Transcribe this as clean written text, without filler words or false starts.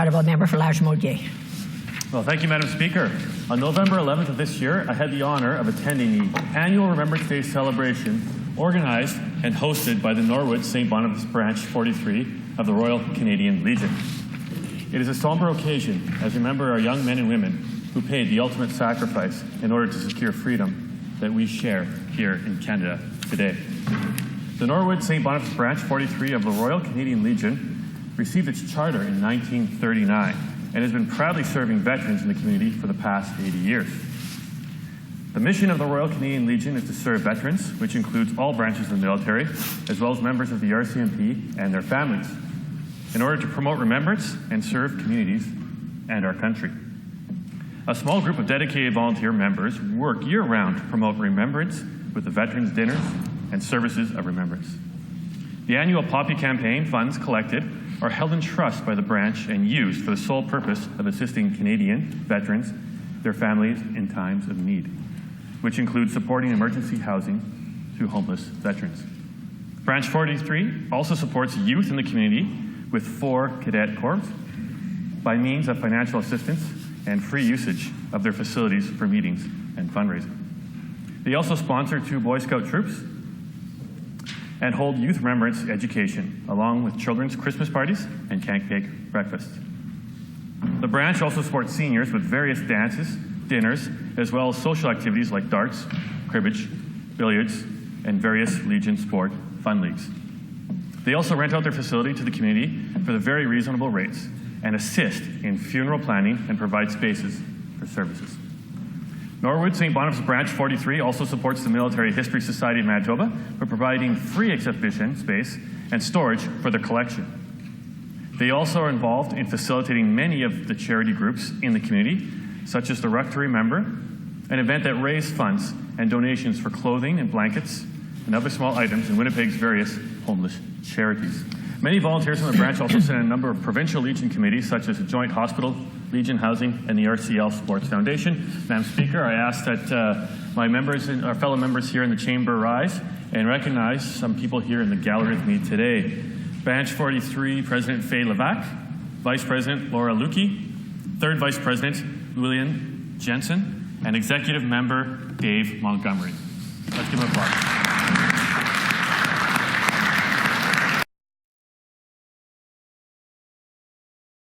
honourable member for Lagimodiere. Well, thank you, Madam Speaker. On November 11th of this year, I had the honour of attending the annual Remembrance Day celebration organized and hosted by the Norwood St. Boniface Branch 43 of the Royal Canadian Legion. It is a somber occasion as we remember our young men and women who paid the ultimate sacrifice in order to secure freedom that we share here in Canada today. The Norwood St. Boniface Branch 43 of the Royal Canadian Legion received its charter in 1939 and has been proudly serving veterans in the community for the past 80 years. The mission of the Royal Canadian Legion is to serve veterans, which includes all branches of the military, as well as members of the RCMP and their families, in order to promote remembrance and serve communities and our country. A small group of dedicated volunteer members work year-round to promote remembrance with the Veterans Dinners and Services of Remembrance. The annual Poppy campaign funds collected are held in trust by the branch and used for the sole purpose of assisting Canadian veterans, their families in times of need, which includes supporting emergency housing to homeless veterans. Branch 43 also supports youth in the community with 4 cadet corps by means of financial assistance and free usage of their facilities for meetings and fundraising. They also sponsor 2 Boy Scout troops and hold youth remembrance education, along with children's Christmas parties and cake breakfasts. The branch also supports seniors with various dances, dinners, as well as social activities like darts, cribbage, billiards, and various Legion sport fun leagues. They also rent out their facility to the community for the very reasonable rates and assist in funeral planning and provide spaces for services. Norwood St. Boniface Branch 43 also supports the Military History Society of Manitoba by providing free exhibition space and storage for their collection. They also are involved in facilitating many of the charity groups in the community, such as the Ruck to Remember, an event that raised funds and donations for clothing and blankets and other small items in Winnipeg's various homeless charities. Many volunteers from the branch also sit on a number of provincial Legion committees, such as the Joint Hospital, Legion Housing, and the RCL Sports Foundation. Madam Speaker, I ask that my members and our fellow members here in the chamber rise and recognize some people here in the gallery with me today. Branch 43 President Faye Levac, Vice President Laura Lukey, 3rd Vice President William Jensen, and Executive Member Dave Montgomery. Let's give them applause.